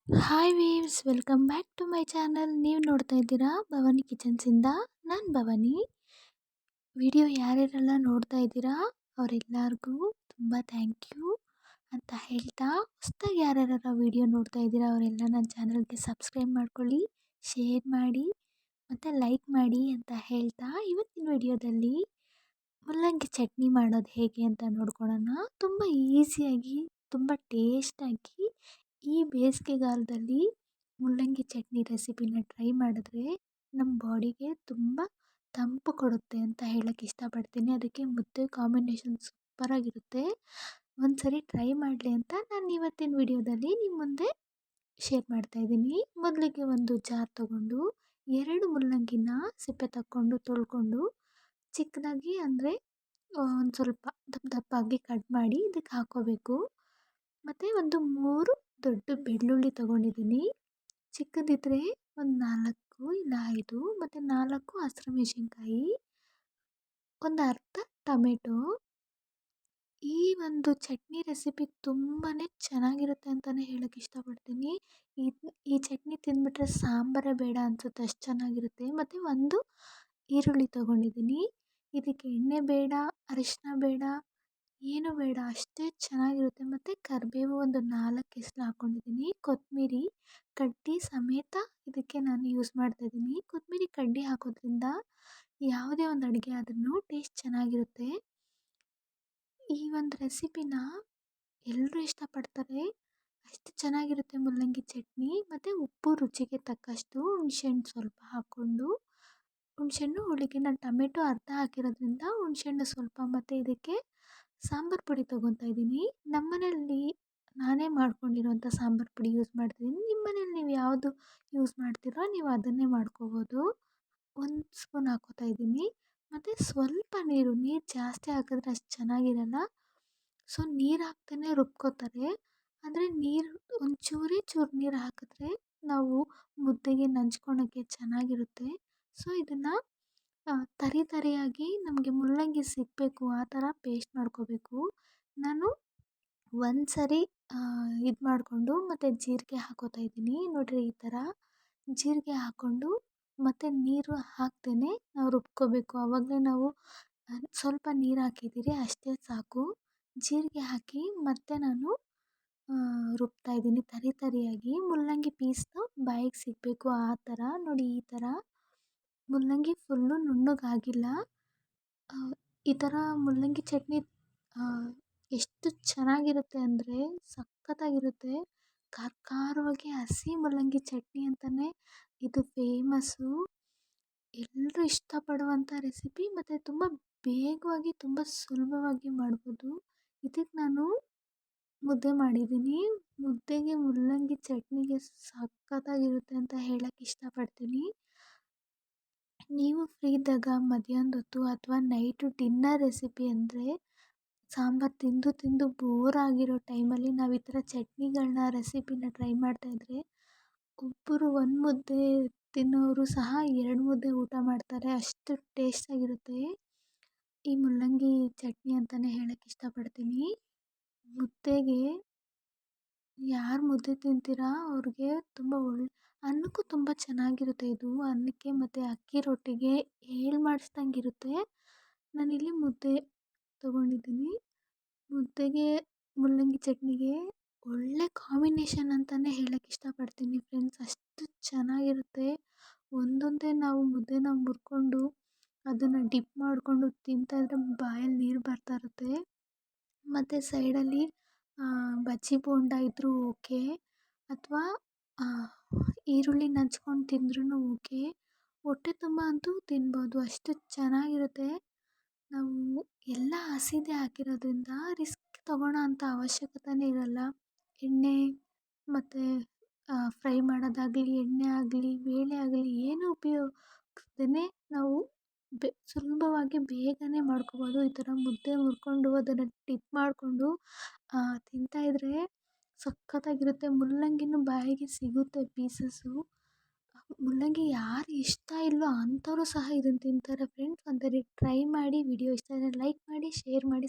Hi viewers, welcome back to my channel. ನೀವು ನೋಡ್ತಾ ಇದ್ದೀರಾ ಭವಾನಿ ಕಿಚನ್ಸಿಂದ. ನಾನು ಭವಾನಿ. ವಿಡಿಯೋ ಯಾರ್ಯಾರೆಲ್ಲ ನೋಡ್ತಾ ಇದ್ದೀರಾ ಅವರೆಲ್ಲರಿಗೂ ತುಂಬ ಥ್ಯಾಂಕ್ ಯು ಅಂತ ಹೇಳ್ತಾ, ಹೊಸ್ದಾಗಿ ಯಾರ್ಯಾರ ವಿಡಿಯೋ ನೋಡ್ತಾ ಇದ್ದೀರಾ ಅವರೆಲ್ಲ ನನ್ನ ಚಾನಲ್ಗೆ ಸಬ್ಸ್ಕ್ರೈಬ್ ಮಾಡ್ಕೊಳ್ಳಿ, ಶೇರ್ ಮಾಡಿ ಮತ್ತು ಲೈಕ್ ಮಾಡಿ ಅಂತ ಹೇಳ್ತಾ, ಇವತ್ತಿನ ವಿಡಿಯೋದಲ್ಲಿ ಮುಲ್ಲಂಗಿ ಚಟ್ನಿ ಮಾಡೋದು ಹೇಗೆ ಅಂತ ನೋಡ್ಕೊಳ್ಳೋಣ. ತುಂಬ ಈಸಿಯಾಗಿ, ತುಂಬ ಟೇಸ್ಟಾಗಿ ಈ ಬೇಸಿಗೆಗಾಲದಲ್ಲಿ ಮುಲ್ಲಂಗಿ ಚಟ್ನಿ ರೆಸಿಪಿನ ಟ್ರೈ ಮಾಡಿದ್ರೆ ನಮ್ಮ ಬಾಡಿಗೆ ತುಂಬ ತಂಪು ಕೊಡುತ್ತೆ ಅಂತ ಹೇಳೋಕ್ಕೆ ಇಷ್ಟಪಡ್ತೀನಿ. ಅದಕ್ಕೆ ಮುದ್ದೆ ಕಾಂಬಿನೇಷನ್ ಸೂಪರಾಗಿರುತ್ತೆ. ಒಂದ್ಸರಿ ಟ್ರೈ ಮಾಡಲಿ ಅಂತ ನಾನು ಇವತ್ತಿನ ವಿಡಿಯೋದಲ್ಲಿ ನಿಮ್ಮ ಮುಂದೆ ಶೇರ್ ಮಾಡ್ತಾಯಿದ್ದೀನಿ. ಮೊದಲಿಗೆ ಒಂದು ಜಾರ್ ತೊಗೊಂಡು 2 ಮುಲ್ಲಂಗಿನ ಸಿಪ್ಪೆ ತಕ್ಕೊಂಡು ತೊಳ್ಕೊಂಡು ಚಿಕ್ಕದಾಗಿ ಅಂದರೆ ಒಂದು ಸ್ವಲ್ಪ ದಪ್ಪಾಗಿ ಕಟ್ ಮಾಡಿ ಇದಕ್ಕೆ ಹಾಕ್ಕೋಬೇಕು. ಮತ್ತು ಒಂದು 3 ದೊಡ್ಡ ಬೆಳ್ಳುಳ್ಳಿ ತೊಗೊಂಡಿದ್ದೀನಿ. ಚಿಕ್ಕದಿದ್ದರೆ ಒಂದು 4 ಇಲ್ಲ 5, ಮತ್ತು 4 ಹಸಿರುಮೆಣಸಿನ್ಕಾಯಿ, ಒಂದು ಅರ್ಧ ಟೊಮೆಟೊ. ಈ ಒಂದು ಚಟ್ನಿ ರೆಸಿಪಿ ತುಂಬಾ ಚೆನ್ನಾಗಿರುತ್ತೆ ಅಂತಲೇ ಹೇಳೋಕ್ಕೆ ಇಷ್ಟಪಡ್ತೀನಿ. ಈ ಚಟ್ನಿ ತಿಂದ್ಬಿಟ್ರೆ ಸಾಂಬಾರೇ ಬೇಡ ಅನಿಸುತ್ತೆ, ಅಷ್ಟು ಚೆನ್ನಾಗಿರುತ್ತೆ. ಮತ್ತು ಒಂದು ಈರುಳ್ಳಿ ತೊಗೊಂಡಿದ್ದೀನಿ. ಇದಕ್ಕೆ ಎಣ್ಣೆ ಬೇಡ, ಅರಿಶಿನ ಬೇಡ, ಏನು ಬೇಡ, ಅಷ್ಟೇ ಚೆನ್ನಾಗಿರುತ್ತೆ. ಮತ್ತು ಕರಿಬೇವು ಒಂದು 4 ಎಸಳು ಹಾಕ್ಕೊಂಡಿದ್ದೀನಿ. ಕೊತ್ತಂಬರಿ ಕಡ್ಡಿ ಸಮೇತ ಇದಕ್ಕೆ ನಾನು ಯೂಸ್ ಮಾಡ್ತಾಯಿದ್ದೀನಿ. ಕೊತ್ತಂಬರಿ ಕಡ್ಡಿ ಹಾಕೋದ್ರಿಂದ ಯಾವುದೇ ಒಂದು ಅಡುಗೆ ಆದ್ರೂ ಟೇಸ್ಟ್ ಚೆನ್ನಾಗಿರುತ್ತೆ. ಈ ಒಂದು ರೆಸಿಪಿನ ಎಲ್ಲರೂ ಇಷ್ಟಪಡ್ತಾರೆ, ಅಷ್ಟು ಚೆನ್ನಾಗಿರುತ್ತೆ ಮುಲ್ಲಂಗಿ ಚಟ್ನಿ. ಮತ್ತು ಉಪ್ಪು ರುಚಿಗೆ ತಕ್ಕಷ್ಟು, ಹುಣಸೆಹಣ್ಣು ಸ್ವಲ್ಪ ಹಾಕ್ಕೊಂಡು, ಹುಣಸೆಹಣ್ಣು ಹುಳಿಗೆ ನಾನು ಟೊಮೆಟೊ ಅರ್ಧ ಹಾಕಿರೋದ್ರಿಂದ ಹುಣಸೆಹಣ್ಣು ಸ್ವಲ್ಪ, ಮತ್ತು ಇದಕ್ಕೆ ಸಾಂಬಾರು ಪುಡಿ ತೊಗೊತಾ ಇದ್ದೀನಿ. ನಮ್ಮ ಮನೆಯಲ್ಲಿ ನಾನೇ ಮಾಡ್ಕೊಂಡಿರೋಂಥ ಸಾಂಬಾರು ಪುಡಿ ಯೂಸ್ ಮಾಡ್ತಿದ್ದೀನಿ. ನಿಮ್ಮ ಮನೇಲಿ ನೀವು ಯಾವುದು ಯೂಸ್ ಮಾಡ್ತೀರೋ ನೀವು ಅದನ್ನೇ ಮಾಡ್ಕೋಬೋದು. 1 ಸ್ಪೂನ್ ಹಾಕ್ಕೋತಾ ಇದ್ದೀನಿ. ಮತ್ತು ಸ್ವಲ್ಪ ನೀರು ಜಾಸ್ತಿ ಹಾಕಿದ್ರೆ ಅಷ್ಟು ಚೆನ್ನಾಗಿರಲ್ಲ. ಸೊ ನೀರು ಹಾಕ್ದೇ ರುಬ್ಕೋತಾರೆ. ಆದರೆ ನೀರು ಒಂಚೂರೇ ಚೂರು ನೀರು ಹಾಕಿದ್ರೆ ನಾವು ಮುದ್ದೆಗೆ ನಂಚ್ಕೊಳ್ಳೋಕ್ಕೆ ಚೆನ್ನಾಗಿರುತ್ತೆ. ಸೊ ಇದನ್ನು ತರಿಯಾಗಿ ನಮಗೆ ಮುಲ್ಲಂಗಿ ಸಿಗಬೇಕು ಆ ಥರ ಪೇಸ್ಟ್ ಮಾಡ್ಕೋಬೇಕು. ನಾನು ಒಂದು ಸರಿ ಇದು ಮಾಡಿಕೊಂಡು ಮತ್ತು ಜೀರಿಗೆ ಹಾಕ್ಕೋತಾ ಇದ್ದೀನಿ. ನೋಡಿರಿ ಈ ಥರ ಜೀರಿಗೆ ಹಾಕ್ಕೊಂಡು ಮತ್ತು ನೀರು ಹಾಕ್ದೇ ನಾವು ರುಬ್ಕೋಬೇಕು. ಆವಾಗಲೇ ನಾವು ಸ್ವಲ್ಪ ನೀರು ಹಾಕಿದ್ದೀರಿ ಅಷ್ಟೇ ಸಾಕು. ಜೀರಿಗೆ ಹಾಕಿ ಮತ್ತು ನಾನು ರುಬ್ತಾ ಇದ್ದೀನಿ ತರಿಯಾಗಿ. ಮುಲ್ಲಂಗಿ ಪೀಸ್ದು ಬಾಯಿಗೆ ಸಿಗಬೇಕು ಆ ಥರ. ನೋಡಿ ಈ ಥರ ಮುಲ್ಲಂಗಿ ಫುಲ್ಲು ನುಣ್ಣಗಾಗಿಲ್ಲ. ಈ ಥರ ಮುಲ್ಲಂಗಿ ಚಟ್ನಿ ಎಷ್ಟು ಚೆನ್ನಾಗಿರುತ್ತೆ ಅಂದರೆ ಸಖತ್ತಾಗಿರುತ್ತೆ. ಖಾರವಾಗಿ ಹಸಿ ಮುಲ್ಲಂಗಿ ಚಟ್ನಿ ಅಂತಲೇ ಇದು ಫೇಮಸ್ಸು. ಎಲ್ಲರೂ ಇಷ್ಟಪಡುವಂಥ ರೆಸಿಪಿ, ಮತ್ತು ತುಂಬ ಬೇಗವಾಗಿ ತುಂಬ ಸುಲಭವಾಗಿ ಮಾಡ್ಬೋದು. ಇದಕ್ಕೆ ನಾನು ಮುದ್ದೆ ಮಾಡಿದ್ದೀನಿ. ಮುದ್ದೆಗೆ ಮುಲ್ಲಂಗಿ ಚಟ್ನಿಗೆ ಸಖತ್ತಾಗಿರುತ್ತೆ ಅಂತ ಹೇಳೋಕ್ಕೆ ಇಷ್ಟಪಡ್ತೀನಿ. ನೀವು ಫ್ರೀ ಇದ್ದಾಗ ಮಧ್ಯಾಹ್ನದ ಹೊತ್ತು ಅಥವಾ ನೈಟು ಡಿನ್ನರ್ ರೆಸಿಪಿ ಅಂದರೆ ಸಾಂಬಾರು ತಿಂದು ಬೋರ್ ಆಗಿರೋ ಟೈಮಲ್ಲಿ ನಾವು ಈ ಥರ ಚಟ್ನಿಗಳನ್ನ ರೆಸಿಪಿನ ಟ್ರೈ ಮಾಡ್ತಾಯಿದ್ರೆ ಒಬ್ಬರು 1 ಮುದ್ದೆ ತಿನ್ನೋರು ಸಹ 2 ಮುದ್ದೆ ಊಟ ಮಾಡ್ತಾರೆ, ಅಷ್ಟು ಟೇಸ್ಟಾಗಿರುತ್ತೆ ಈ ಮುಲ್ಲಂಗಿ ಚಟ್ನಿ ಅಂತಲೇ ಹೇಳೋಕ್ಕೆ ಇಷ್ಟಪಡ್ತೀನಿ. ಮುದ್ದೆಗೆ ಯಾರು ಮುದ್ದೆ ತಿಂತೀರಾ ಅವ್ರಿಗೆ ತುಂಬ ಅನ್ನಕ್ಕೂ ತುಂಬ ಚೆನ್ನಾಗಿರುತ್ತೆ ಇದು. ಅನ್ನಕ್ಕೆ ಮತ್ತು ಅಕ್ಕಿ ರೊಟ್ಟಿಗೆ ಮಾಡಿಸ್ದಂಗಿರುತ್ತೆ. ನಾನಿಲ್ಲಿ ಮುದ್ದೆ ತೊಗೊಂಡಿದ್ದೀನಿ. ಮುದ್ದೆಗೆ ಮುಲ್ಲಂಗಿ ಚಟ್ನಿಗೆ ಒಳ್ಳೆ ಕಾಂಬಿನೇಷನ್ ಅಂತಲೇ ಹೇಳೋಕ್ಕೆ ಇಷ್ಟಪಡ್ತೀನಿ ಫ್ರೆಂಡ್ಸ್, ಅಷ್ಟು ಚೆನ್ನಾಗಿರುತ್ತೆ. ಒಂದೊಂದೇ ನಾವು ಮುದ್ದೆನ ಮುರ್ಕೊಂಡು ಅದನ್ನು ಡಿಪ್ ಮಾಡಿಕೊಂಡು ತಿಂತಾಯಿದ್ರೆ ಬಾಯಲ್ಲಿ ನೀರು ಬರ್ತಾ ಇರುತ್ತೆ. ಮತ್ತು ಸೈಡಲ್ಲಿ ಬಜ್ಜಿ ಬೋಂಡ ಇದ್ದರೂ ಓಕೆ, ಅಥವಾ ಈರುಳ್ಳಿ ನಂಚ್ಕೊಂಡು ತಿಂದ್ರೂ ಓಕೆ. ಹೊಟ್ಟೆ ತುಂಬ ಅಂತೂ ತಿನ್ಬೋದು, ಅಷ್ಟು ಚೆನ್ನಾಗಿರುತ್ತೆ. ನಾವು ಎಲ್ಲ ಹಸಿದೇ ಹಾಕಿರೋದ್ರಿಂದ ರಿಸ್ಕ್ ತೊಗೊಳ್ಳೋ ಅಂಥ ಅವಶ್ಯಕತೆನೇ ಇರಲ್ಲ. ಎಣ್ಣೆ ಮತ್ತು ಫ್ರೈ ಮಾಡೋದಾಗಲಿ, ಎಣ್ಣೆ ಆಗಲಿ, ಬೇಳೆ ಆಗಲಿ ಏನು ಉಪಯೋಗಿಸ್ದೇ ನಾವು ಸುಲಭವಾಗಿ ಬೇಗನೆ ಮಾಡ್ಕೋಬೋದು. ಈ ಥರ ಮುದ್ದೆ ಮುರ್ಕೊಂಡು ಅದನ್ನು ಡಿಪ್ ಮಾಡಿಕೊಂಡು ತಿಂತಾಯಿದ್ರೆ ಸಖತ್ತಾಗಿರುತ್ತೆ. ಮುಲ್ಲಂಗಿನೂ ಬಾಯಿಗೆ ಸಿಗುತ್ತೆ ಪೀಸಸ್ಸು. ಮುಲ್ಲಂಗಿ ಯಾರು ಇಷ್ಟ ಇಲ್ಲವೋ ಅಂಥವರು ಸಹ ಇದನ್ನು ತಿಂತಾರೆ ಫ್ರೆಂಡ್ಸ್. ಒಂದ್ಸರಿ ಟ್ರೈ ಮಾಡಿ. ವಿಡಿಯೋ ಇಷ್ಟ ಆದರೆ ಲೈಕ್ ಮಾಡಿ, ಶೇರ್ ಮಾಡಿ,